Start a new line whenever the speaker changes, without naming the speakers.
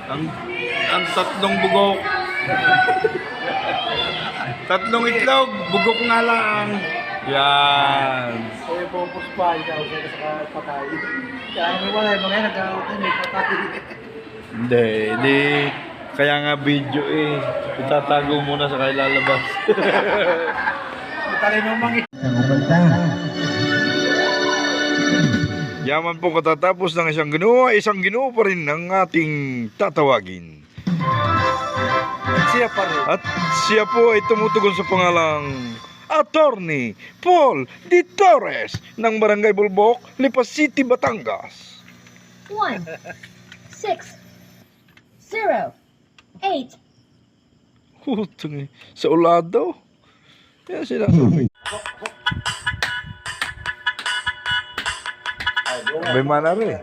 Ang, ang tatlong bugok. Tatlong itlog, bugok nga lang. Yan.
Kaya pupuspahan siya kasi sa patay. Kaya may wala yung mga nagkakaroon may patay.
Hindi. Kaya nga video eh. Itatago muna sa kailalabas.
Matali mo mga
Yaman po katatapos ng isang ginoo pa rin ang ating tatawagin.
siya pa rin.
At siya po ay tumutugon sa pangalang Attorney Paul D. Torres ng Barangay Bulbok, Lipas City, Batangas.
1 6 0 8
Hutang sa ulado. Yan sila. May mana rin.